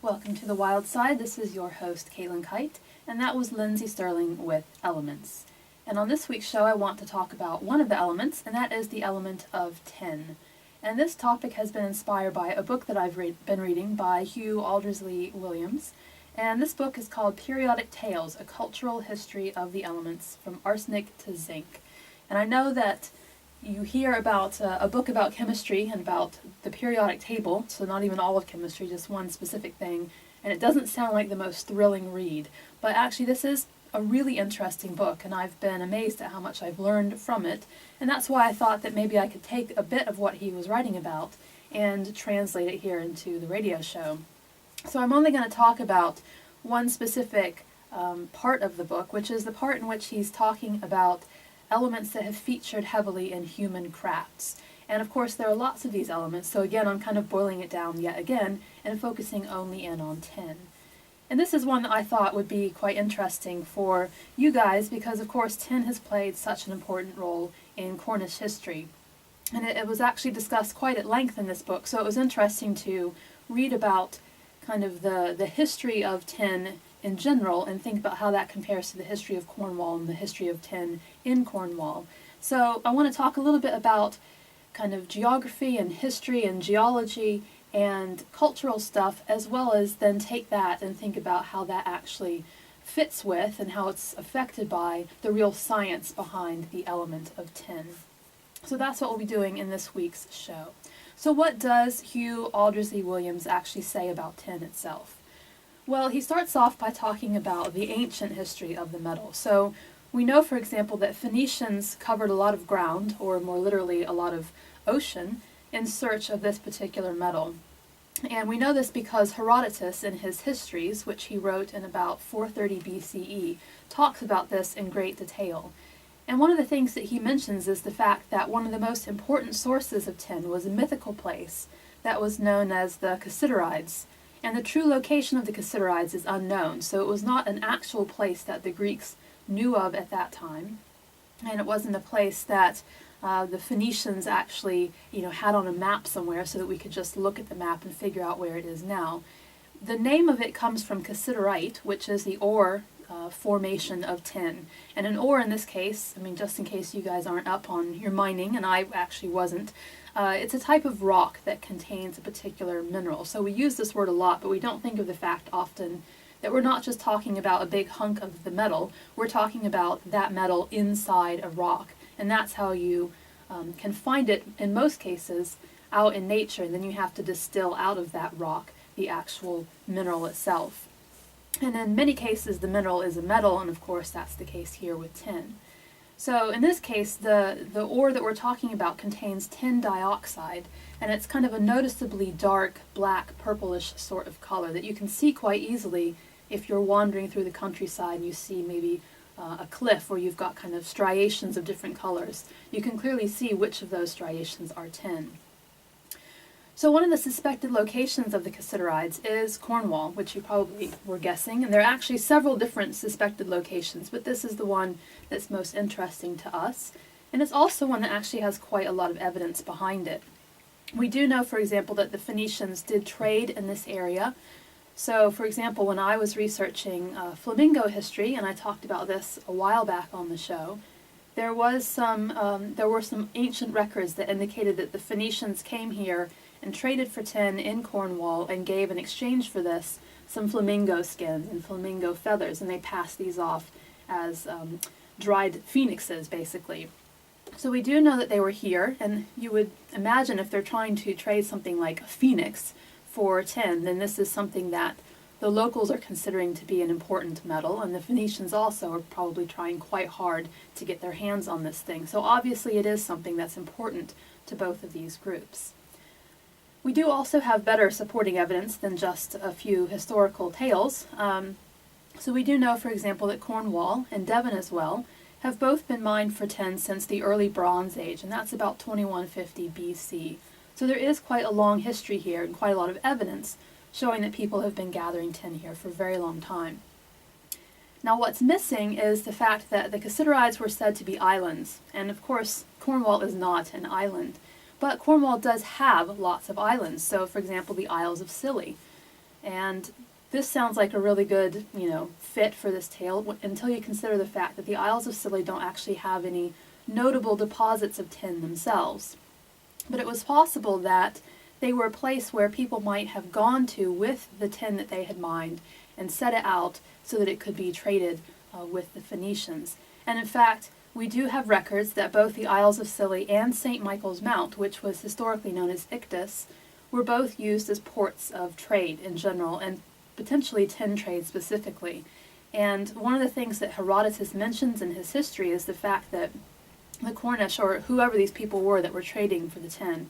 Welcome to the Wild Side. This is your host, Kight, and that was Lindsay Sterling with Elements. And on this week's show, I want to talk about one of the elements, and that is the element of tin. And this topic has been inspired by a book that I've been reading by Hugh Aldersey-Williams. And this book is called Periodic Tales, A Cultural History of the Elements, From Arsenic to Zinc. And I know that you hear about a book about chemistry and about the periodic table, so not even all of chemistry, just one specific thing, and it doesn't sound like the most thrilling read. But actually this is a really interesting book, and I've been amazed at how much I've learned from it, and that's why I thought that maybe I could take a bit of what he was writing about and translate it here into the radio show. So I'm only going to talk about one specific part of the book, which is the part in which he's talking about elements that have featured heavily in human crafts. And of course there are lots of these elements, so again I'm kind of boiling it down yet again and focusing only in on tin. And this is one that I thought would be quite interesting for you guys because of course tin has played such an important role in Cornish history. And it was actually discussed quite at length in this book, so it was interesting to read about kind of the history of tin in general and think about how that compares to the history of Cornwall and the history of tin in Cornwall. So I want to talk a little bit about kind of geography and history and geology and cultural stuff, as well as then take that and think about how that actually fits with and how it's affected by the real science behind the element of tin. So that's what we'll be doing in this week's show. So what does Hugh Aldersey-Williams actually say about tin itself? Well, he starts off by talking about the ancient history of the metal. So we know, for example, that Phoenicians covered a lot of ground, or more literally a lot of ocean, in search of this particular metal. And we know this because Herodotus, in his histories, which he wrote in about 430 BCE, talks about this in great detail. And one of the things that he mentions is the fact that one of the most important sources of tin was a mythical place that was known as the Cassiterides. And the true location of the Cassiterides is unknown, so it was not an actual place that the Greeks knew of at that time, and it wasn't a place that the Phoenicians actually, had on a map somewhere so that we could just look at the map and figure out where it is now. The name of it comes from cassiterite, which is the ore formation of tin. And an ore in this case, just in case you guys aren't up on your mining, and I actually wasn't, it's a type of rock that contains a particular mineral. So we use this word a lot, but we don't think of the fact often that we're not just talking about a big hunk of the metal, we're talking about that metal inside a rock. And that's how you can find it, in most cases, out in nature, and then you have to distill out of that rock the actual mineral itself. And in many cases the mineral is a metal, and of course that's the case here with tin. So in this case, the ore that we're talking about contains tin dioxide, and it's kind of a noticeably dark, black, purplish sort of color that you can see quite easily if you're wandering through the countryside and you see maybe a cliff where you've got kind of striations of different colors. You can clearly see which of those striations are tin. So one of the suspected locations of the Cassiterides is Cornwall, which you probably were guessing, and there are actually several different suspected locations, but this is the one that's most interesting to us, and it's also one that actually has quite a lot of evidence behind it. We do know, for example, that the Phoenicians did trade in this area. So, for example, when I was researching flamingo history, and I talked about this a while back on the show, there were some ancient records that indicated that the Phoenicians came here and traded for tin in Cornwall and gave in exchange for this some flamingo skins and flamingo feathers, and they passed these off as dried phoenixes, basically. So we do know that they were here, and you would imagine if they're trying to trade something like a phoenix for tin, then this is something that the locals are considering to be an important metal, and the Phoenicians also are probably trying quite hard to get their hands on this thing. So obviously it is something that's important to both of these groups. We do also have better supporting evidence than just a few historical tales. So we do know, for example, that Cornwall and Devon as well have both been mined for tin since the early Bronze Age, and that's about 2150 BC. So there is quite a long history here and quite a lot of evidence showing that people have been gathering tin here for a very long time. Now what's missing is the fact that the Cassiterides were said to be islands, and of course Cornwall is not an island, but Cornwall does have lots of islands. So for example the Isles of Scilly. And this sounds like a really good, fit for this tale until you consider the fact that the Isles of Scilly don't actually have any notable deposits of tin themselves. But it was possible that they were a place where people might have gone to with the tin that they had mined and set it out so that it could be traded with the Phoenicians. And in fact, we do have records that both the Isles of Scilly and St. Michael's Mount, which was historically known as Ictus, were both used as ports of trade in general, and potentially tin trade specifically. And one of the things that Herodotus mentions in his history is the fact that the Cornish, or whoever these people were that were trading for the tin,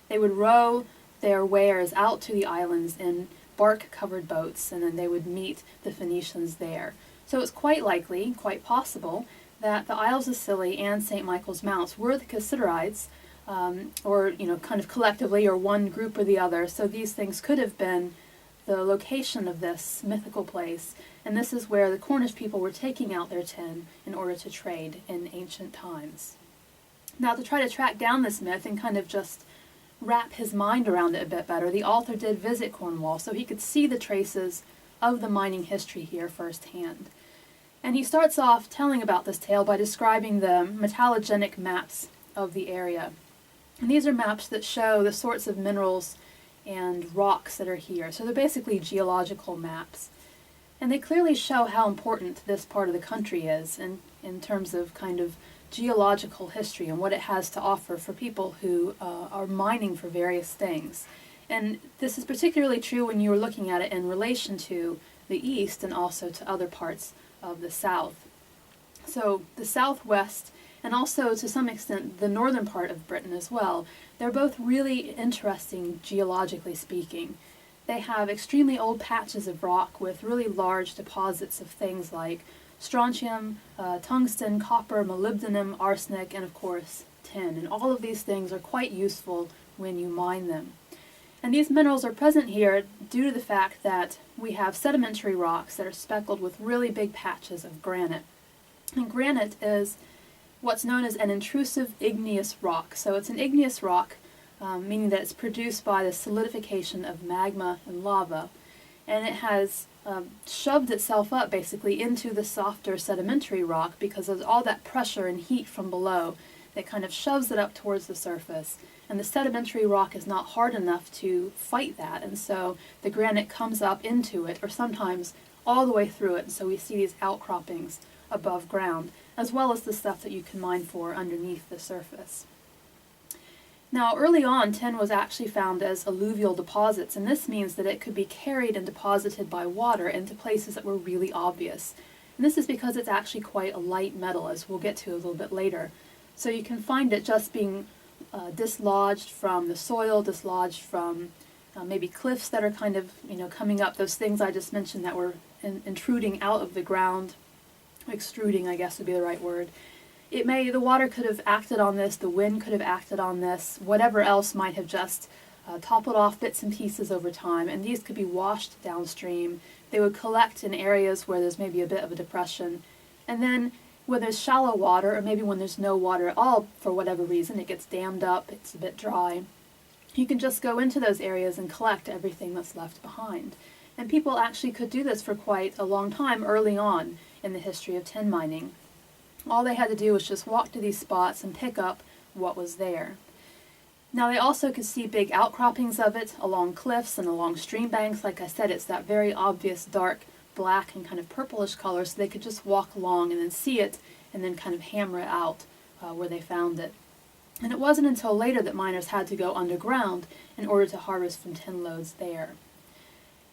they would row their wares out to the islands in bark-covered boats, and then they would meet the Phoenicians there. So it's quite likely, quite possible, that the Isles of Scilly and St. Michael's Mount were the Cassiterides, or kind of collectively, or one group or the other. So these things could have been the location of this mythical place, and this is where the Cornish people were taking out their tin in order to trade in ancient times. Now, to try to track down this myth and kind of just wrap his mind around it a bit better, the author did visit Cornwall so he could see the traces of the mining history here firsthand. And he starts off telling about this tale by describing the metallogenic maps of the area. And these are maps that show the sorts of minerals and rocks that are here. So they're basically geological maps. And they clearly show how important this part of the country is in terms of kind of geological history and what it has to offer for people who are mining for various things. And this is particularly true when you are looking at it in relation to the east and also to other parts of the south. So the southwest, and also to some extent the northern part of Britain as well, they're both really interesting geologically speaking. They have extremely old patches of rock with really large deposits of things like strontium, tungsten, copper, molybdenum, arsenic, and of course tin. And all of these things are quite useful when you mine them. And these minerals are present here due to the fact that we have sedimentary rocks that are speckled with really big patches of granite. And granite is what's known as an intrusive igneous rock. So it's an igneous rock, meaning that it's produced by the solidification of magma and lava. And it has shoved itself up basically into the softer sedimentary rock because of all that pressure and heat from below that kind of shoves it up towards the surface. And the sedimentary rock is not hard enough to fight that, and so the granite comes up into it, or sometimes all the way through it, and so we see these outcroppings above ground, as well as the stuff that you can mine for underneath the surface. Now, early on, tin was actually found as alluvial deposits, and this means that it could be carried and deposited by water into places that were really obvious. And this is because it's actually quite a light metal, as we'll get to a little bit later. So you can find it just being dislodged from the soil, dislodged from maybe cliffs that are kind of, coming up, those things I just mentioned that were intruding out of the ground, extruding, I guess would be the right word. The water could have acted on this, the wind could have acted on this, whatever else might have just toppled off bits and pieces over time, and these could be washed downstream. They would collect in areas where there's maybe a bit of a depression, and then when there's shallow water, or maybe when there's no water at all for whatever reason, it gets dammed up, it's a bit dry, you can just go into those areas and collect everything that's left behind. And people actually could do this for quite a long time early on in the history of tin mining. All they had to do was just walk to these spots and pick up what was there. Now they also could see big outcroppings of it along cliffs and along stream banks. Like I said, it's that very obvious dark black and kind of purplish color, so they could just walk along and then see it and then kind of hammer it out where they found it. And it wasn't until later that miners had to go underground in order to harvest from tin lodes there.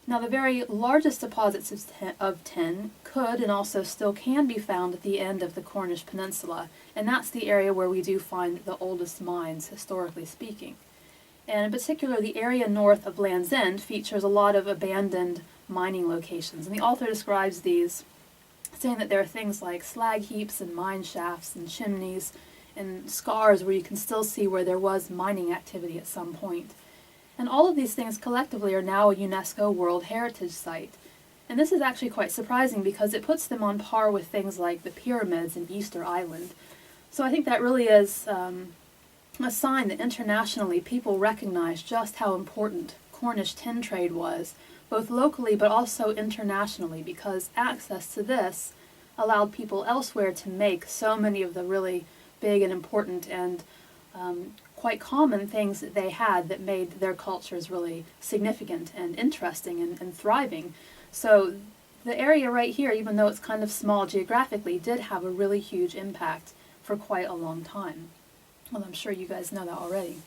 Now the very largest deposits of tin could and also still can be found at the end of the Cornish Peninsula, and that's the area where we do find the oldest mines, historically speaking. And in particular, the area north of Land's End features a lot of abandoned mining locations, and the author describes these, saying that there are things like slag heaps and mine shafts and chimneys and scars where you can still see where there was mining activity at some point. And all of these things collectively are now a UNESCO World Heritage Site. And this is actually quite surprising because it puts them on par with things like the pyramids in Easter Island. So I think that really is a sign that internationally people recognize just how important Cornish tin trade was, both locally but also internationally, because access to this allowed people elsewhere to make so many of the really big and important and quite common things that they had that made their cultures really significant and interesting and thriving. So the area right here, even though it's kind of small geographically, did have a really huge impact for quite a long time. Well, I'm sure you guys know that already.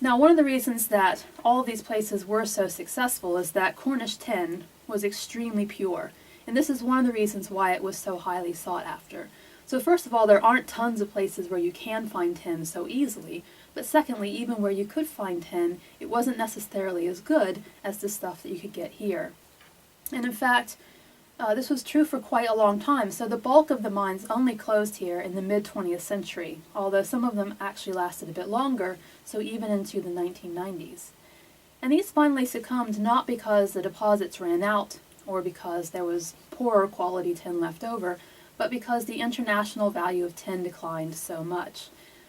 Now, one of the reasons that all of these places were so successful is that Cornish tin was extremely pure. And this is one of the reasons why it was so highly sought after. So first of all, there aren't tons of places where you can find tin so easily. But secondly, even where you could find tin, it wasn't necessarily as good as the stuff that you could get here. And in fact, this was true for quite a long time, so the bulk of the mines only closed here in the mid-20th century, although some of them actually lasted a bit longer, so even into the 1990s. And these finally succumbed not because the deposits ran out, or because there was poorer quality tin left over, but because the international value of tin declined so much.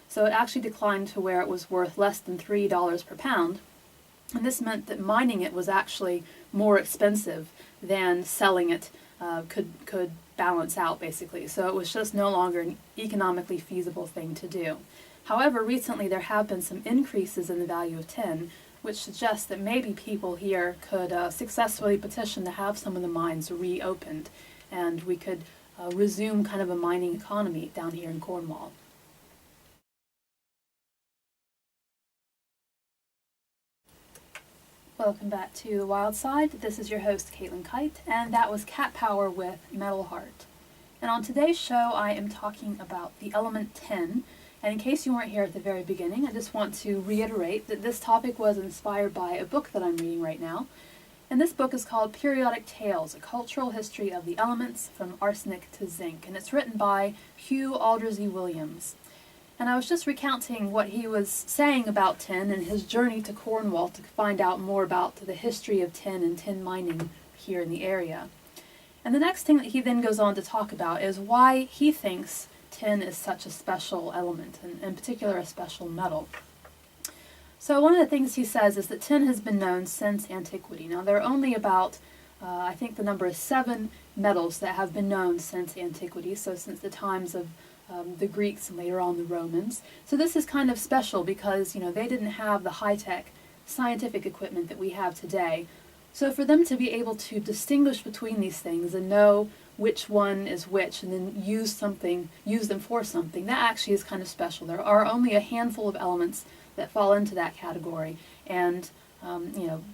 So it actually declined to where it was worth less than $3 per pound, and this meant that mining it was actually more expensive than selling it could balance out, basically. So it was just no longer an economically feasible thing to do. However, recently there have been some increases in the value of tin, which suggests that maybe people here could successfully petition to have some of the mines reopened, and we could resume kind of a mining economy down here in Cornwall. Welcome back to The Wild Side. This is your host, Kight, and that was Cat Power with Metal Heart. And on today's show, I am talking about the element tin. And in case you weren't here at the very beginning, I just want to reiterate that this topic was inspired by a book that I'm reading right now. And this book is called Periodic Tales, A Cultural History of the Elements from Arsenic to Zinc. And it's written by Hugh Aldersey-Williams. And I was just recounting what he was saying about tin and his journey to Cornwall to find out more about the history of tin and tin mining here in the area. And the next thing that he then goes on to talk about is why he thinks tin is such a special element, and in particular a special metal. So one of the things he says is that tin has been known since antiquity. Now there are only about, I think the number is 7 metals that have been known since antiquity, so since the times of the Greeks and later on the Romans. So this is kind of special because, they didn't have the high-tech scientific equipment that we have today. So for them to be able to distinguish between these things and know which one is which and then use them for something, that actually is kind of special. There are only a handful of elements that fall into that category, and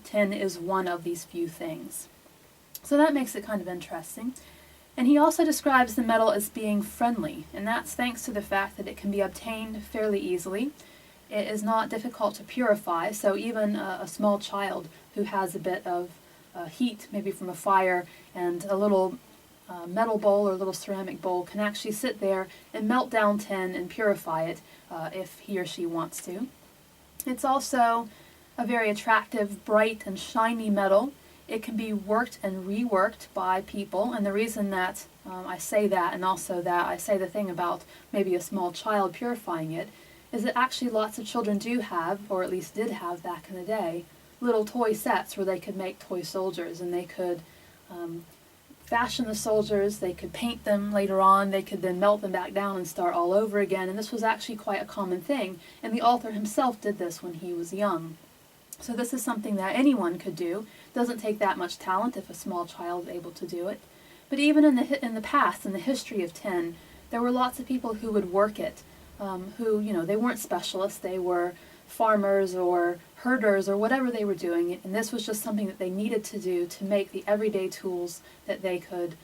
tin is one of these few things. So that makes it kind of interesting. And he also describes the metal as being friendly, and that's thanks to the fact that it can be obtained fairly easily. It is not difficult to purify, so even a small child who has a bit of heat, maybe from a fire, and a little metal bowl or a little ceramic bowl can actually sit there and melt down tin and purify it if he or she wants to. It's also a very attractive, bright, and shiny metal. It can be worked and reworked by people, and the reason that I say that, and also that I say the thing about maybe a small child purifying it, is that actually lots of children do have, or at least did have back in the day, little toy sets where they could make toy soldiers, and they could fashion the soldiers, they could paint them later on, they could then melt them back down and start all over again, and this was actually quite a common thing, and the author himself did this when he was young. So this is something that anyone could do. It doesn't take that much talent if a small child is able to do it. But even in the past, in the history of tin, there were lots of people who would work it, who, they weren't specialists, they were farmers or herders or whatever they were doing, and this was just something that they needed to do to make the everyday tools that they could,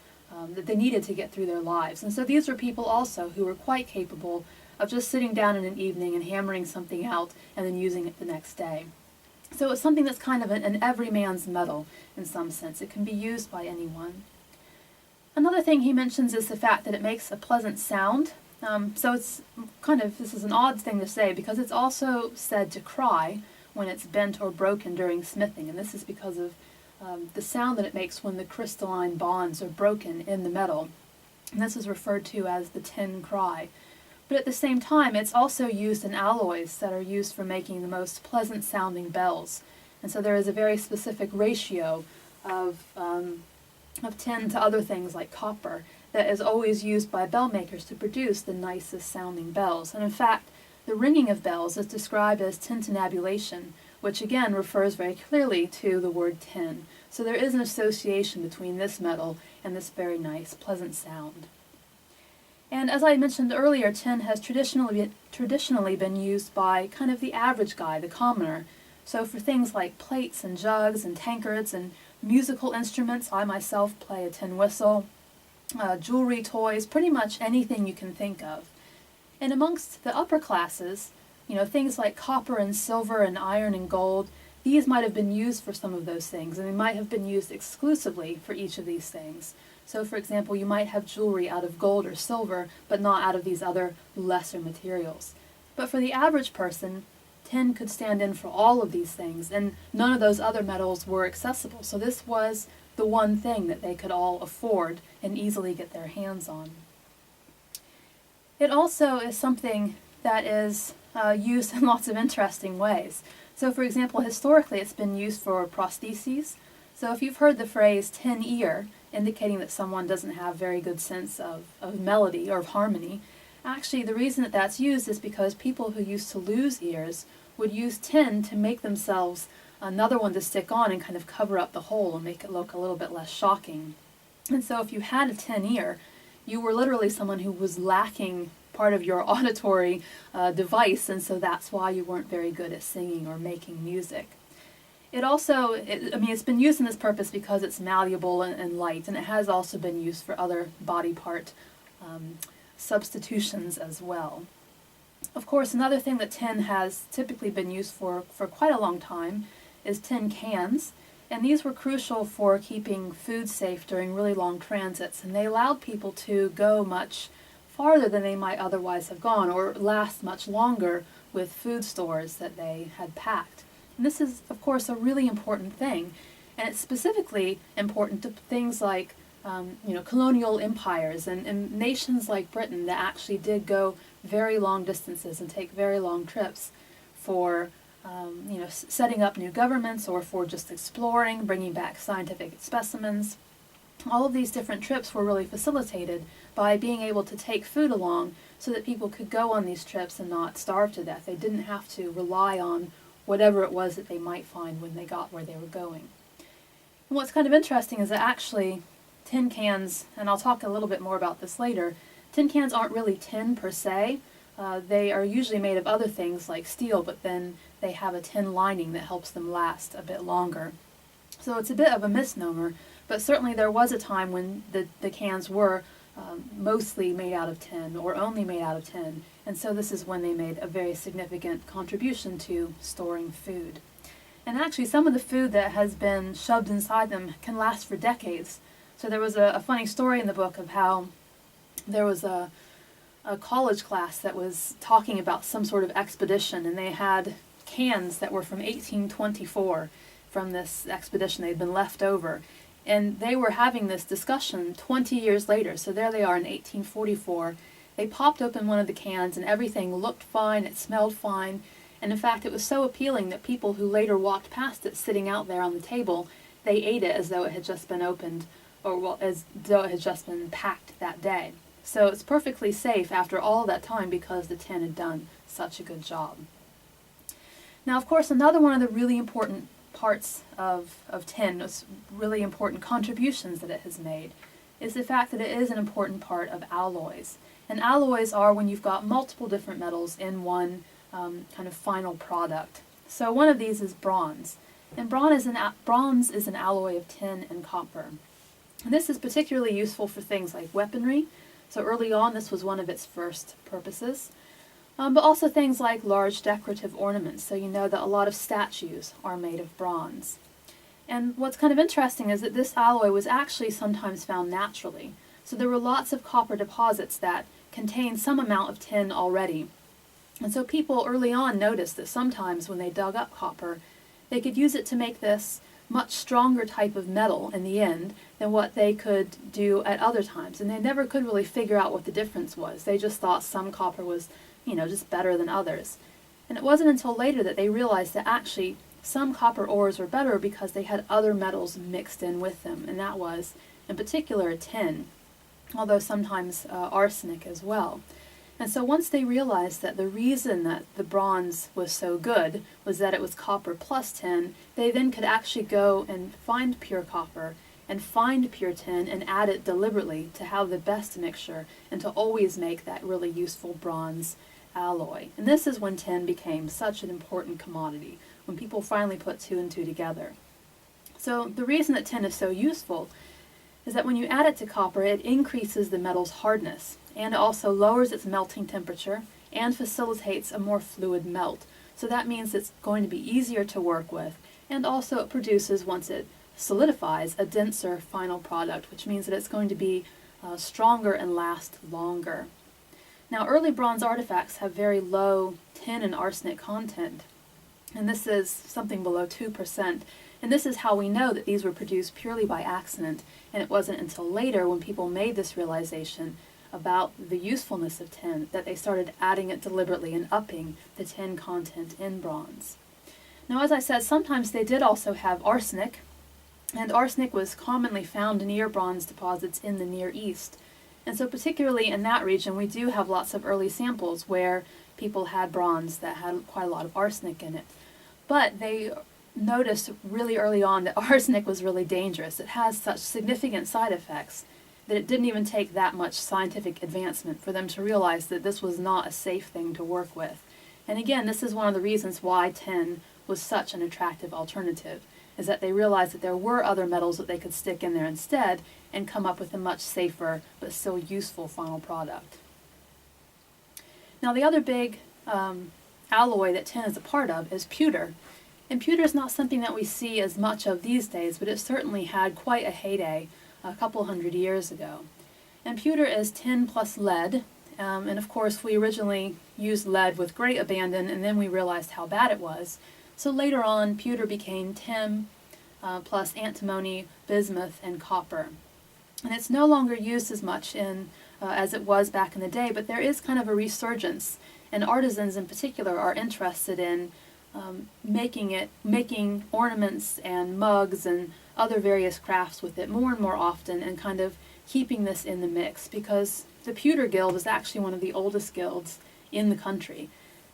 that they needed to get through their lives. And so these were people also who were quite capable of just sitting down in an evening and hammering something out and then using it the next day. So it's something that's kind of an everyman's metal in some sense. It can be used by anyone. Another thing he mentions is the fact that it makes a pleasant sound. So it's this is an odd thing to say because it's also said to cry when it's bent or broken during smithing, and this is because of the sound that it makes when the crystalline bonds are broken in the metal. And this is referred to as the tin cry. But at the same time, it's also used in alloys that are used for making the most pleasant sounding bells. And so there is a very specific ratio of tin to other things like copper that is always used by bell makers to produce the nicest sounding bells. And in fact, the ringing of bells is described as tintinnabulation, which again refers very clearly to the word tin. So there is an association between this metal and this very nice, pleasant sound. And as I mentioned earlier, tin has traditionally been used by kind of the average guy, the commoner. So for things like plates and jugs and tankards and musical instruments, I myself play a tin whistle, jewelry, toys, pretty much anything you can think of. And amongst the upper classes, things like copper and silver and iron and gold, these might have been used for some of those things, and they might have been used exclusively for each of these things. So for example, you might have jewelry out of gold or silver, but not out of these other lesser materials. But for the average person, tin could stand in for all of these things, and none of those other metals were accessible. So this was the one thing that they could all afford and easily get their hands on. It also is something that is used in lots of interesting ways. So for example, historically it's been used for prostheses. So if you've heard the phrase tin ear, indicating that someone doesn't have very good sense of melody or of harmony, actually the reason that that's used is because people who used to lose ears would use tin to make themselves another one to stick on and kind of cover up the hole and make it look a little bit less shocking. And so if you had a tin ear, you were literally someone who was lacking part of your auditory device, and so that's why you weren't very good at singing or making music. It also, it's been used in this purpose because it's malleable and light, and it has also been used for other body part substitutions as well. Of course, another thing that tin has typically been used for quite a long time is tin cans, and these were crucial for keeping food safe during really long transits, and they allowed people to go much farther than they might otherwise have gone, or last much longer with food stores that they had packed. And this is, of course, a really important thing, and it's specifically important to things like colonial empires and nations like Britain that actually did go very long distances and take very long trips for setting up new governments or for just exploring, bringing back scientific specimens. All of these different trips were really facilitated by being able to take food along so that people could go on these trips and not starve to death. They didn't have to rely on whatever it was that they might find when they got where they were going. And what's kind of interesting is that actually tin cans, and I'll talk a little bit more about this later, tin cans aren't really tin per se. They are usually made of other things like steel, but then they have a tin lining that helps them last a bit longer. So it's a bit of a misnomer, but certainly there was a time when the cans were mostly made out of tin or only made out of tin, and so this is when they made a very significant contribution to storing food. And actually some of the food that has been shoved inside them can last for decades. So there was a funny story in the book of how there was a college class that was talking about some sort of expedition, and they had cans that were from 1824 from this expedition. They'd been left over. And they were having this discussion 20 years later. So there they are in 1844. They popped open one of the cans and everything looked fine, it smelled fine. And in fact, it was so appealing that people who later walked past it sitting out there on the table, they ate it as though it had just been opened, or as though it had just been packed that day. So it's perfectly safe after all that time because the tin had done such a good job. Now, of course, another one of the really important parts of tin, those really important contributions that it has made, is the fact that it is an important part of alloys. And alloys are when you've got multiple different metals in one kind of final product. So one of these is bronze. And bronze is an alloy of tin and copper. And this is particularly useful for things like weaponry. So early on this was one of its first purposes. But also things like large decorative ornaments. So you know that a lot of statues are made of bronze. And what's kind of interesting is that this alloy was actually sometimes found naturally. So there were lots of copper deposits that contained some amount of tin already. And so people early on noticed that sometimes when they dug up copper, they could use it to make this much stronger type of metal in the end than what they could do at other times. And they never could really figure out what the difference was. They just thought some copper was just better than others. And it wasn't until later that they realized that actually some copper ores were better because they had other metals mixed in with them, and that was, in particular, tin, although sometimes arsenic as well. And so once they realized that the reason that the bronze was so good was that it was copper plus tin, they then could actually go and find pure copper and find pure tin and add it deliberately to have the best mixture and to always make that really useful bronze alloy. And this is when tin became such an important commodity, when people finally put two and two together. So the reason that tin is so useful is that when you add it to copper, it increases the metal's hardness, and it also lowers its melting temperature and facilitates a more fluid melt. So that means it's going to be easier to work with, and also it produces, once it solidifies, a denser final product, which means that it's going to be stronger and last longer. Now, early bronze artifacts have very low tin and arsenic content, and this is something below 2%. And this is how we know that these were produced purely by accident, and it wasn't until later when people made this realization about the usefulness of tin that they started adding it deliberately and upping the tin content in bronze. Now, as I said, sometimes they did also have arsenic, and arsenic was commonly found near bronze deposits in the Near East. And so particularly in that region, we do have lots of early samples where people had bronze that had quite a lot of arsenic in it. But they noticed really early on that arsenic was really dangerous. It has such significant side effects that it didn't even take that much scientific advancement for them to realize that this was not a safe thing to work with. And again, this is one of the reasons why tin was such an attractive alternative, is that they realized that there were other metals that they could stick in there instead and come up with a much safer but still useful final product. Now, the other big alloy that tin is a part of is pewter. And pewter is not something that we see as much of these days, but it certainly had quite a heyday a couple hundred years ago. And pewter is tin plus lead, and of course we originally used lead with great abandon, and then we realized how bad it was. So later on, pewter became tin plus antimony, bismuth, and copper. And it's no longer used as much as it was back in the day, but there is kind of a resurgence, and artisans in particular are interested in making ornaments and mugs and other various crafts with it more and more often, and kind of keeping this in the mix, because the Pewter Guild is actually one of the oldest guilds in the country.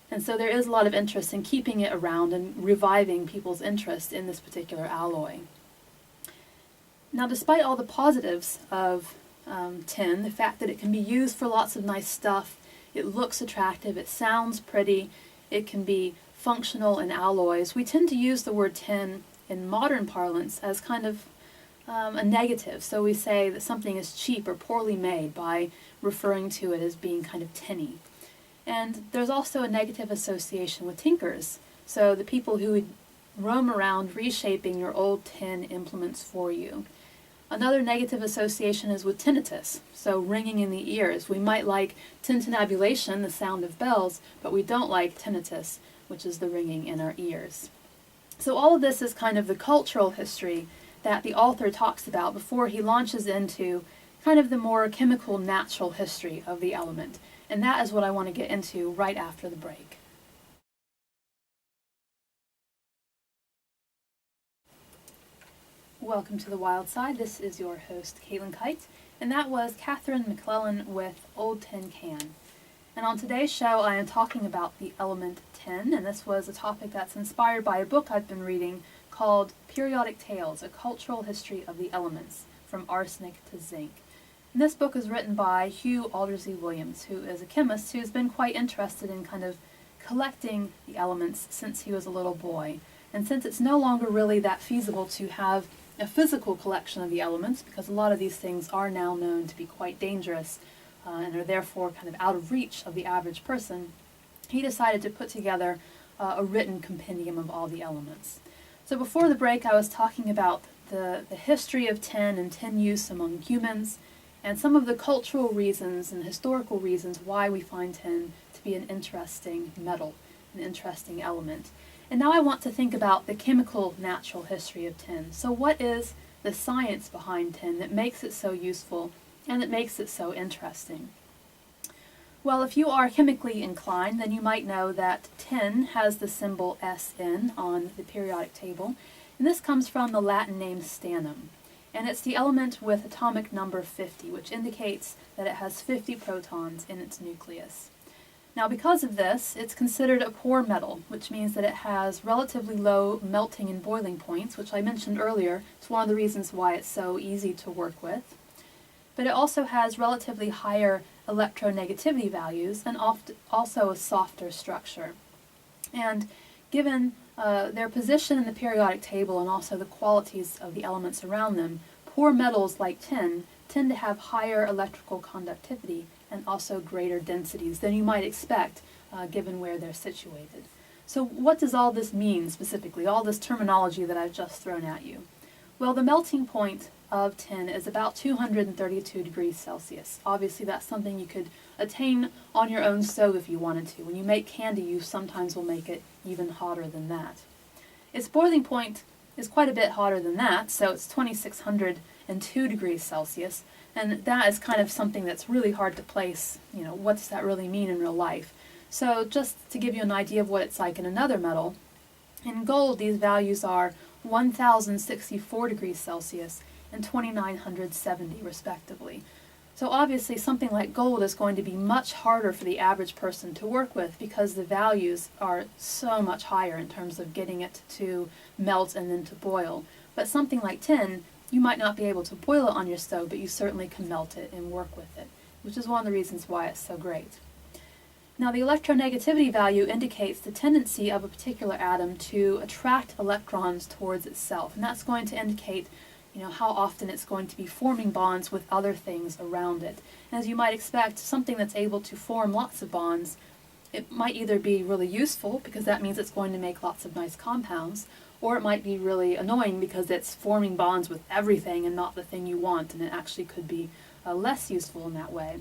And so there is a lot of interest in keeping it around and reviving people's interest in this particular alloy. Now, despite all the positives of tin, the fact that it can be used for lots of nice stuff, it looks attractive, it sounds pretty, it can be functional in alloys, we tend to use the word tin in modern parlance as kind of a negative. So we say that something is cheap or poorly made by referring to it as being kind of tinny. And there's also a negative association with tinkers. So the people who would roam around reshaping your old tin implements for you. Another negative association is with tinnitus, so ringing in the ears. We might like tintinnabulation, the sound of bells, but we don't like tinnitus, which is the ringing in our ears. So all of this is kind of the cultural history that the author talks about before he launches into kind of the more chemical, natural history of the element. And that is what I want to get into right after the break. Welcome to the Wild Side. This is your host, Caitlin Kight, and that was Catherine MacLellan with Old Tin Can. And on today's show, I am talking about the element tin, and this was a topic that's inspired by a book I've been reading called Periodic Tales, A Cultural History of the Elements, From Arsenic to Zinc. And this book is written by Hugh Aldersey-Williams, who is a chemist who's been quite interested in kind of collecting the elements since he was a little boy. And since it's no longer really that feasible to have a physical collection of the elements, because a lot of these things are now known to be quite dangerous and are therefore kind of out of reach of the average person, he decided to put together a written compendium of all the elements. So before the break, I was talking about the history of tin and tin use among humans, and some of the cultural reasons and historical reasons why we find tin to be an interesting metal, an interesting element. And now I want to think about the chemical natural history of tin. So what is the science behind tin that makes it so useful and that makes it so interesting? Well, if you are chemically inclined, then you might know that tin has the symbol Sn on the periodic table, and this comes from the Latin name stannum. And it's the element with atomic number 50, which indicates that it has 50 protons in its nucleus. Now, because of this, it's considered a poor metal, which means that it has relatively low melting and boiling points, which I mentioned earlier. It's one of the reasons why it's so easy to work with. But it also has relatively higher electronegativity values and also a softer structure. And given their position in the periodic table and also the qualities of the elements around them, poor metals like tin tend to have higher electrical conductivity and also greater densities than you might expect given where they're situated. So what does all this mean specifically, all this terminology that I've just thrown at you? Well, the melting point of tin is about 232 degrees Celsius. Obviously that's something you could attain on your own stove if you wanted to. When you make candy, you sometimes will make it even hotter than that. Its boiling point is quite a bit hotter than that, so it's 2602 degrees Celsius, and that is kind of something that's really hard to place. You know, what does that really mean in real life? So just to give you an idea of what it's like in another metal, in gold these values are 1064 degrees Celsius and 2970 respectively. So obviously something like gold is going to be much harder for the average person to work with because the values are so much higher in terms of getting it to melt and then to boil. But something like tin, you might not be able to boil it on your stove, but you certainly can melt it and work with it, which is one of the reasons why it's so great. Now, the electronegativity value indicates the tendency of a particular atom to attract electrons towards itself, and that's going to indicate how often it's going to be forming bonds with other things around it. And as you might expect, something that's able to form lots of bonds, it might either be really useful because that means it's going to make lots of nice compounds, or it might be really annoying because it's forming bonds with everything and not the thing you want, and it actually could be less useful in that way.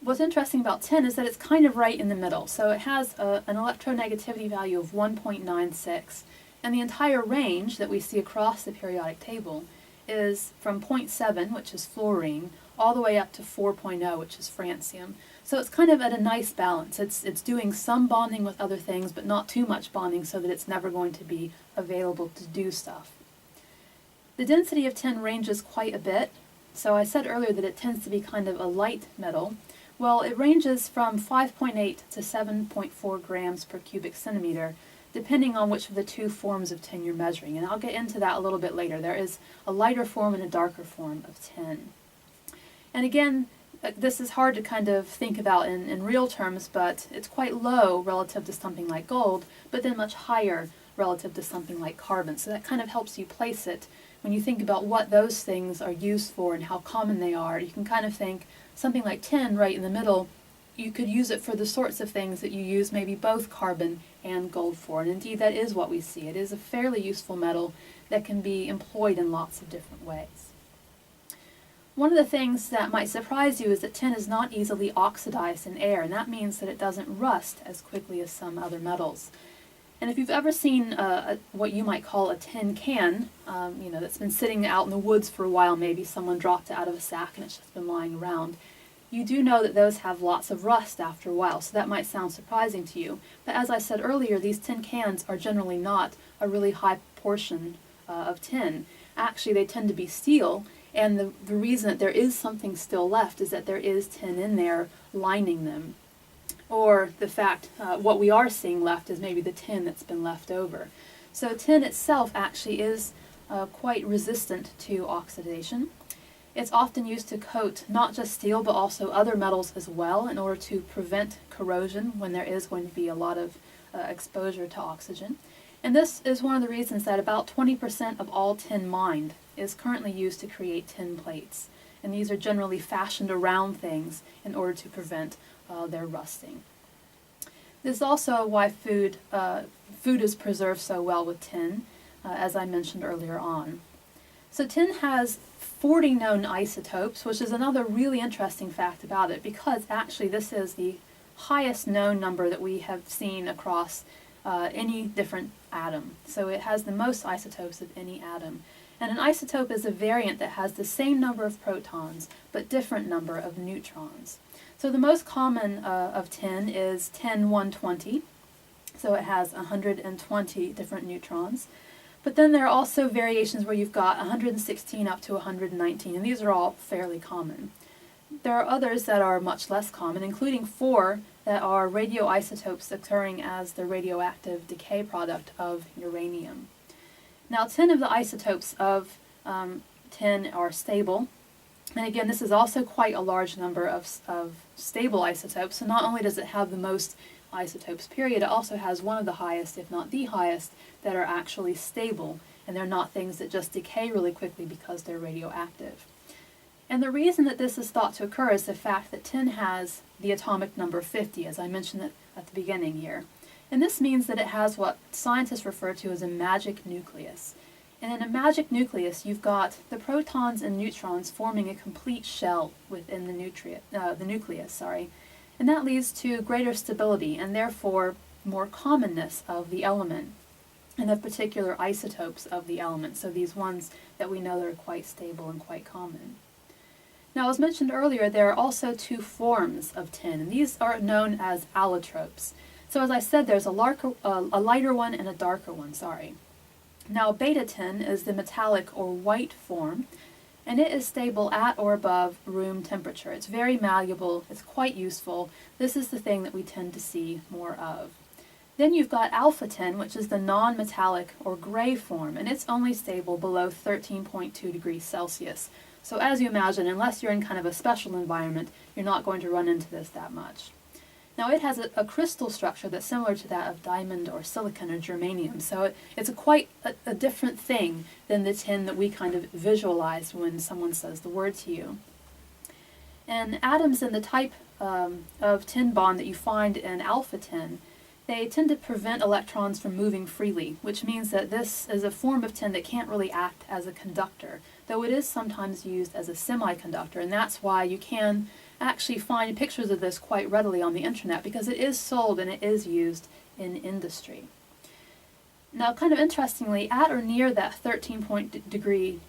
What's interesting about tin is that it's kind of right in the middle. So it has an electronegativity value of 1.96, and the entire range that we see across the periodic table is from 0.7, which is fluorine, all the way up to 4.0, which is francium. So it's kind of at a nice balance. It's doing some bonding with other things, but not too much bonding so that it's never going to be available to do stuff. The density of tin ranges quite a bit. So I said earlier that it tends to be kind of a light metal. Well, it ranges from 5.8 to 7.4 grams per cubic centimeter, depending on which of the two forms of tin you're measuring. And I'll get into that a little bit later. There is a lighter form and a darker form of tin. And again, this is hard to kind of think about in real terms, but it's quite low relative to something like gold, but then much higher relative to something like carbon. So that kind of helps you place it. When you think about what those things are used for and how common they are, you can kind of think something like tin right in the middle, you could use it for the sorts of things that you use maybe both carbon and gold for. And indeed, that is what we see. It is a fairly useful metal that can be employed in lots of different ways. One of the things that might surprise you is that tin is not easily oxidized in air, and that means that it doesn't rust as quickly as some other metals. And if you've ever seen what you might call a tin can, that's been sitting out in the woods for a while, maybe someone dropped it out of a sack and it's just been lying around, you do know that those have lots of rust after a while, so that might sound surprising to you. But as I said earlier, these tin cans are generally not a really high portion of tin. Actually, they tend to be steel, and the reason that there is something still left is that there is tin in there lining them. Or the fact, what we are seeing left is maybe the tin that's been left over. So tin itself actually is quite resistant to oxidation. It's often used to coat not just steel but also other metals as well in order to prevent corrosion when there is going to be a lot of exposure to oxygen. And this is one of the reasons that about 20% of all tin mined is currently used to create tin plates. And these are generally fashioned around things in order to prevent their rusting. This is also why food is preserved so well with tin, as I mentioned earlier on. So tin has 40 known isotopes, which is another really interesting fact about it, because actually this is the highest known number that we have seen across any different atom. So it has the most isotopes of any atom. And an isotope is a variant that has the same number of protons, but different number of neutrons. So the most common of tin is tin 120. So it has 120 different neutrons. But then there are also variations where you've got 116 up to 119, and these are all fairly common. There are others that are much less common, including 4 that are radioisotopes occurring as the radioactive decay product of uranium. Now, 10 of the isotopes of tin are stable, and again, this is also quite a large number of stable isotopes, so not only does it have the most isotopes, period, it also has one of the highest, if not the highest, that are actually stable, and they're not things that just decay really quickly because they're radioactive. And the reason that this is thought to occur is the fact that tin has the atomic number 50, as I mentioned at the beginning here. And this means that it has what scientists refer to as a magic nucleus. And in a magic nucleus, you've got the protons and neutrons forming a complete shell within the nucleus, and that leads to greater stability and therefore more commonness of the element and of particular isotopes of the element, so these ones that we know that are quite stable and quite common. Now, as mentioned earlier, there are also 2 forms of tin, and these are known as allotropes. So as I said, there's a lighter one and a darker one, Now, beta tin is the metallic or white form, and it is stable at or above room temperature. It's very malleable, it's quite useful. This is the thing that we tend to see more of. Then you've got alpha tin, which is the non-metallic or gray form, and it's only stable below 13.2 degrees Celsius. So as you imagine, unless you're in kind of a special environment, you're not going to run into this that much. Now, it has a crystal structure that's similar to that of diamond or silicon or germanium, so it's quite a different thing than the tin that we kind of visualize when someone says the word to you. And atoms in the type of tin bond that you find in alpha tin, they tend to prevent electrons from moving freely, which means that this is a form of tin that can't really act as a conductor, though it is sometimes used as a semiconductor, and that's why you can actually find pictures of this quite readily on the internet, because it is sold and it is used in industry. Now, kind of interestingly, at or near that 13.2 degree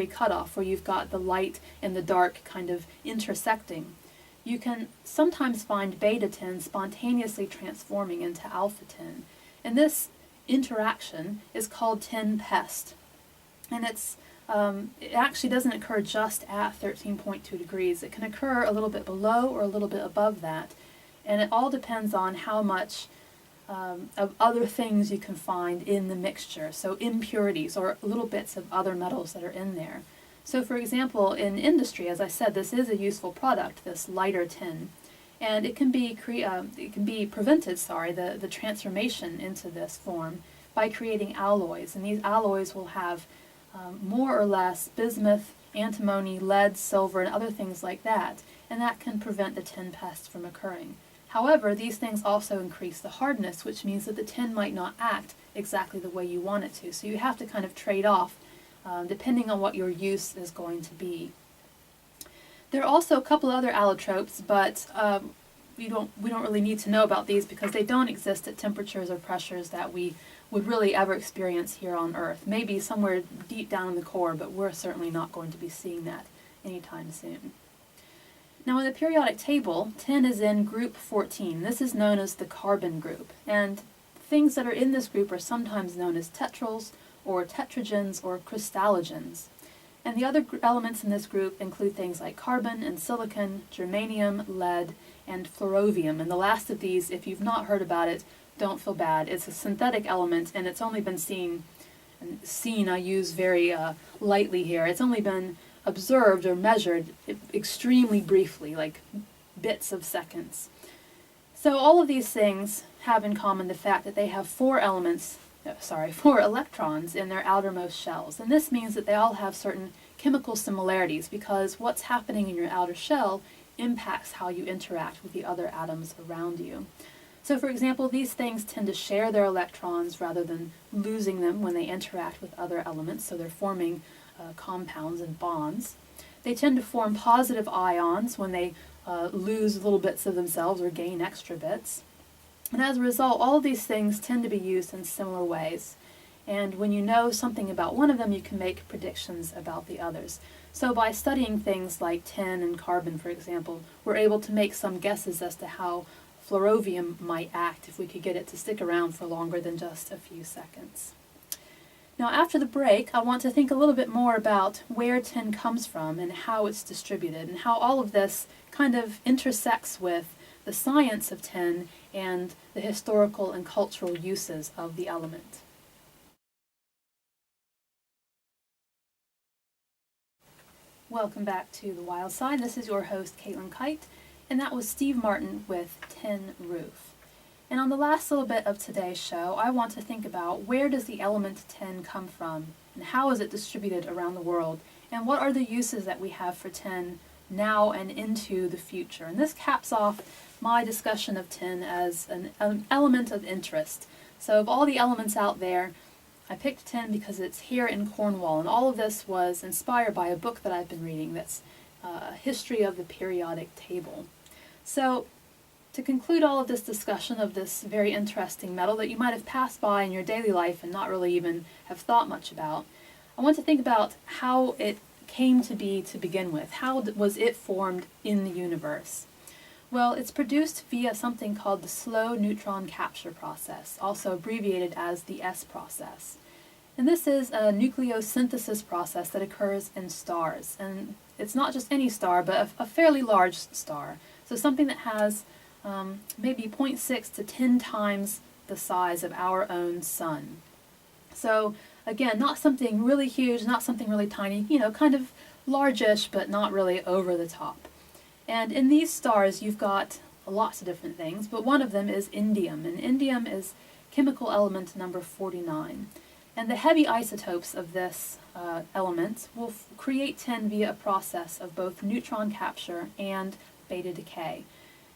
cutoff, where you've got the light and the dark kind of intersecting, you can sometimes find beta tin spontaneously transforming into alpha tin. And this interaction is called tin pest. And it actually doesn't occur just at 13.2 degrees. It can occur a little bit below or a little bit above that. And it all depends on how much of other things you can find in the mixture. So impurities or little bits of other metals that are in there. So for example, in industry, as I said, this is a useful product, this lighter tin. And it can be prevented, the transformation into this form by creating alloys. And these alloys will have more or less bismuth, antimony, lead, silver, and other things like that, and that can prevent the tin pest from occurring. However, these things also increase the hardness, which means that the tin might not act exactly the way you want it to. So you have to kind of trade off depending on what your use is going to be. There are also a couple other allotropes, but we don't really need to know about these because they don't exist at temperatures or pressures that we would really ever experience here on Earth. Maybe somewhere deep down in the core, but we're certainly not going to be seeing that anytime soon. Now, in the periodic table, tin is in group 14. This is known as the carbon group, and things that are in this group are sometimes known as tetrals or tetragens or crystallogens. And the other elements in this group include things like carbon and silicon, germanium, lead, and fluorovium. And the last of these, if you've not heard about it, don't feel bad. It's a synthetic element, and it's only been seen I use very lightly here. It's only been observed or measured extremely briefly, like bits of seconds. So all of these things have in common the fact that they have 4 electrons in their outermost shells. And this means that they all have certain chemical similarities because what's happening in your outer shell impacts how you interact with the other atoms around you. So for example, these things tend to share their electrons rather than losing them when they interact with other elements, so they're forming compounds and bonds. They tend to form positive ions when they lose little bits of themselves or gain extra bits. And as a result, all of these things tend to be used in similar ways. And when you know something about one of them, you can make predictions about the others. So by studying things like tin and carbon, for example, we're able to make some guesses as to how fluorovium might act if we could get it to stick around for longer than just a few seconds. Now after the break, I want to think a little bit more about where tin comes from and how it's distributed, and how all of this kind of intersects with the science of tin and the historical and cultural uses of the element. Welcome back to The Wild Side. This is your host, Caitlin Kight, and that was Steve Martin with Tin Roof. And on the last little bit of today's show, I want to think about where does the element tin come from, and how is it distributed around the world, and what are the uses that we have for tin now and into the future. And this caps off my discussion of tin as an element of interest. So of all the elements out there, I picked tin because it's here in Cornwall, and all of this was inspired by a book that I've been reading that's a history of the periodic table. So to conclude all of this discussion of this very interesting metal that you might have passed by in your daily life and not really even have thought much about, I want to think about how it came to be to begin with. How was it formed in the universe? Well, it's produced via something called the slow neutron capture process, also abbreviated as the S process. And this is a nucleosynthesis process that occurs in stars. And it's not just any star, but a fairly large star. So something that has maybe 0.6 to 10 times the size of our own sun. So again, not something really huge, not something really tiny, kind of largish, but not really over the top. And in these stars, you've got lots of different things, but one of them is indium. And indium is chemical element number 49. And the heavy isotopes of this element will create tin via a process of both neutron capture and beta decay.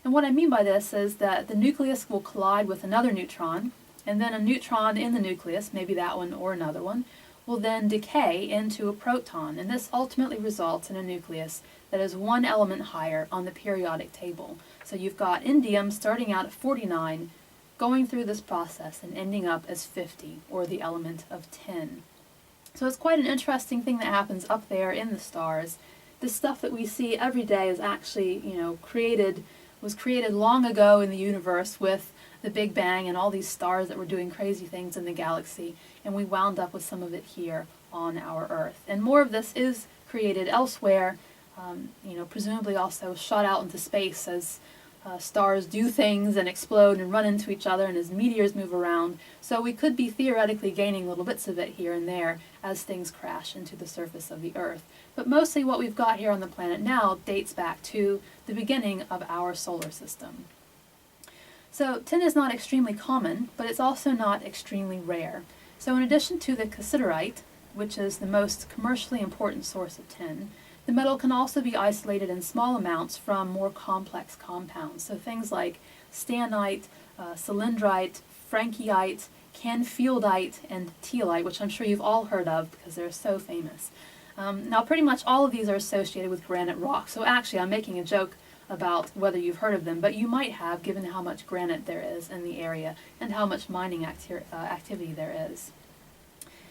And what I mean by this is that the nucleus will collide with another neutron, and then a neutron in the nucleus, maybe that one or another one, will then decay into a proton, and this ultimately results in a nucleus that is one element higher on the periodic table. So you've got indium starting out at 49, going through this process and ending up as 50, or the element of tin. So it's quite an interesting thing that happens up there in the stars. This stuff that we see every day is actually, was created long ago in the universe with the Big Bang and all these stars that were doing crazy things in the galaxy, and we wound up with some of it here on our Earth. And more of this is created elsewhere, presumably also shot out into space as stars do things and explode and run into each other and as meteors move around. So we could be theoretically gaining little bits of it here and there as things crash into the surface of the Earth. But mostly what we've got here on the planet now dates back to the beginning of our solar system. So tin is not extremely common, but it's also not extremely rare. So in addition to the cassiterite, which is the most commercially important source of tin, the metal can also be isolated in small amounts from more complex compounds. So things like stannite, cylindrite, frankieite, canfieldite, and teallite, which I'm sure you've all heard of because they're so famous. Now pretty much all of these are associated with granite rock. So actually I'm making a joke about whether you've heard of them, but you might have, given how much granite there is in the area and how much mining activity there is.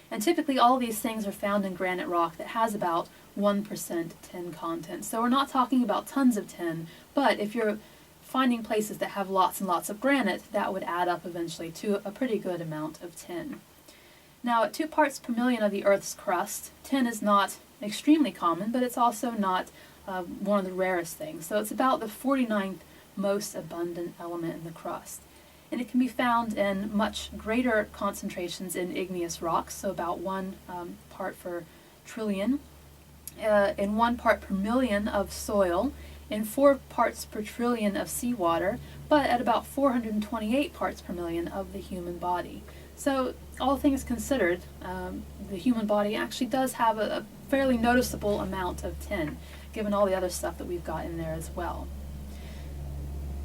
And typically all these things are found in granite rock that has about 1% tin content. So we're not talking about tons of tin, but if you're finding places that have lots and lots of granite, that would add up eventually to a pretty good amount of tin. Now at 2 parts per million of the Earth's crust, tin is not extremely common, but it's also not one of the rarest things. So it's about the 49th most abundant element in the crust. And it can be found in much greater concentrations in igneous rocks, so about 1 part per trillion, in 1 part per million of soil, in 4 parts per trillion of seawater, but at about 428 parts per million of the human body. So all things considered, the human body actually does have a fairly noticeable amount of tin, given all the other stuff that we've got in there as well.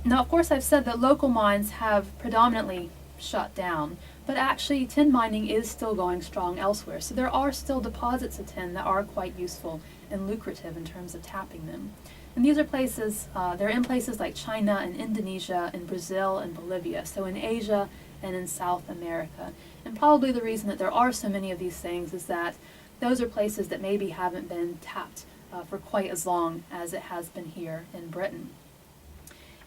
Now, of course, I've said that local mines have predominantly shut down, but actually tin mining is still going strong elsewhere. So there are still deposits of tin that are quite useful and lucrative in terms of tapping them. And these are places, they're in places like China and Indonesia and Brazil and Bolivia, so in Asia and in South America. And probably the reason that there are so many of these things is that those are places that maybe haven't been tapped for quite as long as it has been here in Britain.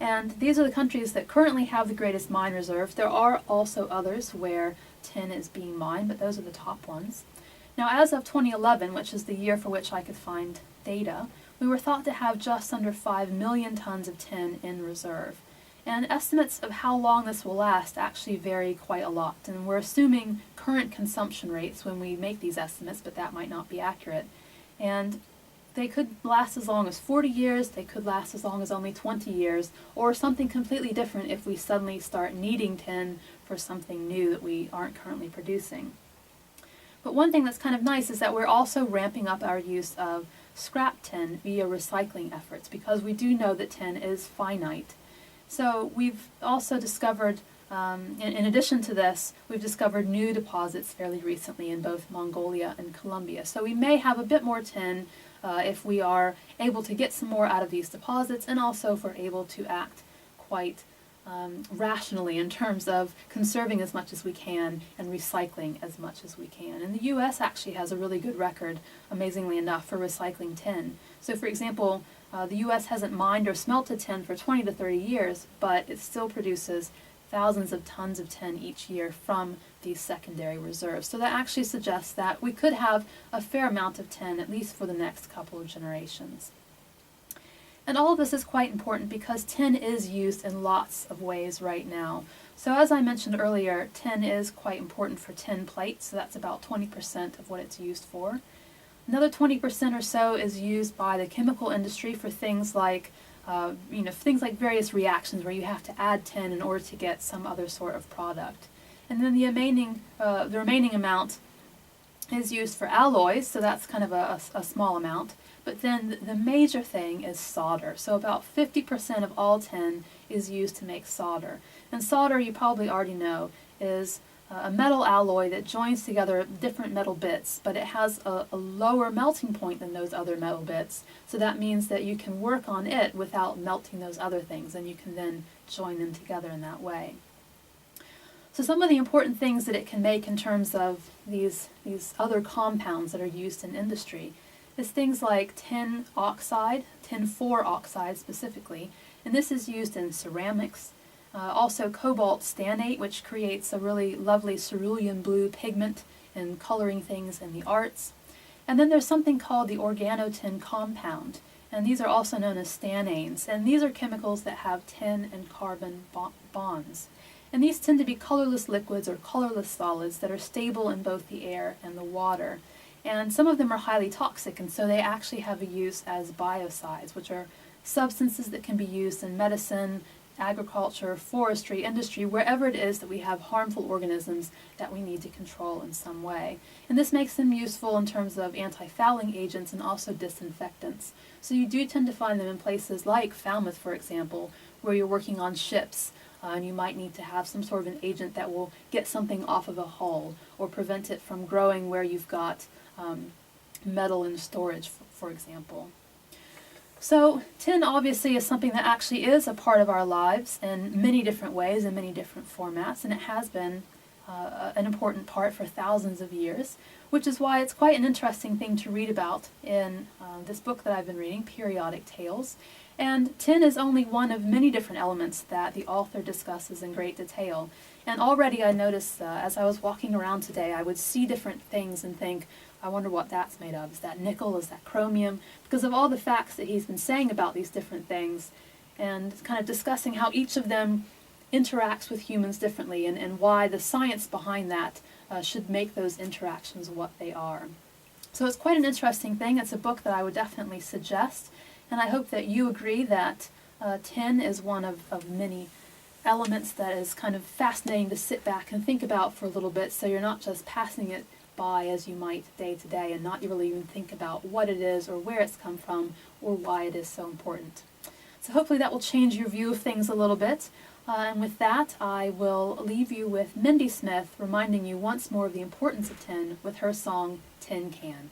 And these are the countries that currently have the greatest mine reserve. There are also others where tin is being mined, but those are the top ones. Now, as of 2011, which is the year for which I could find data, we were thought to have just under 5 million tons of tin in reserve. And estimates of how long this will last actually vary quite a lot. And we're assuming current consumption rates when we make these estimates, but that might not be accurate. And they could last as long as 40 years, they could last as long as only 20 years, or something completely different if we suddenly start needing tin for something new that we aren't currently producing. But one thing that's kind of nice is that we're also ramping up our use of scrap tin via recycling efforts, because we do know that tin is finite. So we've also discovered, in addition to this, we've discovered new deposits fairly recently in both Mongolia and Colombia. So we may have a bit more tin if we are able to get some more out of these deposits, and also if we're able to act quite rationally in terms of conserving as much as we can and recycling as much as we can. And the U.S. actually has a really good record, amazingly enough, for recycling tin. So for example, the U.S. hasn't mined or smelted tin for 20 to 30 years, but it still produces thousands of tons of tin each year from these secondary reserves. So that actually suggests that we could have a fair amount of tin, at least for the next couple of generations. And all of this is quite important because tin is used in lots of ways right now. So as I mentioned earlier, tin is quite important for tin plate, so that's about 20% of what it's used for. Another 20% or so is used by the chemical industry for things like things like various reactions where you have to add tin in order to get some other sort of product. And then the remaining amount is used for alloys, so that's kind of a small amount. But then the major thing is solder. So about 50% of all tin is used to make solder. And solder, you probably already know, is a metal alloy that joins together different metal bits, but it has a lower melting point than those other metal bits. So that means that you can work on it without melting those other things, and you can then join them together in that way. So some of the important things that it can make in terms of these other compounds that are used in industry is things like tin oxide, tin 4 oxide specifically, and this is used in ceramics. Also cobalt stannate, which creates a really lovely cerulean blue pigment in coloring things in the arts. And then there's something called the organotin compound, and these are also known as stannanes, and these are chemicals that have tin and carbon bonds. And these tend to be colorless liquids or colorless solids that are stable in both the air and the water. And some of them are highly toxic, and so they actually have a use as biocides, which are substances that can be used in medicine, agriculture, forestry, industry, wherever it is that we have harmful organisms that we need to control in some way. And this makes them useful in terms of anti-fouling agents and also disinfectants. So you do tend to find them in places like Falmouth, for example, where you're working on ships, and you might need to have some sort of an agent that will get something off of a hull or prevent it from growing where you've got metal in storage, for example. So tin obviously is something that actually is a part of our lives in many different ways, in many different formats, and it has been an important part for thousands of years, which is why it's quite an interesting thing to read about in this book that I've been reading, Periodic Tales. And tin is only one of many different elements that the author discusses in great detail. And already I noticed as I was walking around today, I would see different things and think, I wonder what that's made of. Is that nickel? Is that chromium? Because of all the facts that he's been saying about these different things, and kind of discussing how each of them interacts with humans differently, and why the science behind that should make those interactions what they are. So it's quite an interesting thing. It's a book that I would definitely suggest, and I hope that you agree that tin is one of many elements that is kind of fascinating to sit back and think about for a little bit, so you're not just passing it by as you might day to day and not really even think about what it is or where it's come from or why it is so important. So hopefully that will change your view of things a little bit. And with that, I will leave you with Mindy Smith reminding you once more of the importance of tin with her song, Tin Can.